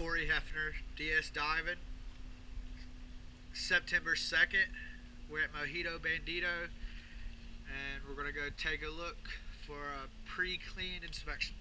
Corey Hefner, DS Diving. September 2nd, we're at Mojito Bandito, and we're going to go take a look for a pre-clean inspection.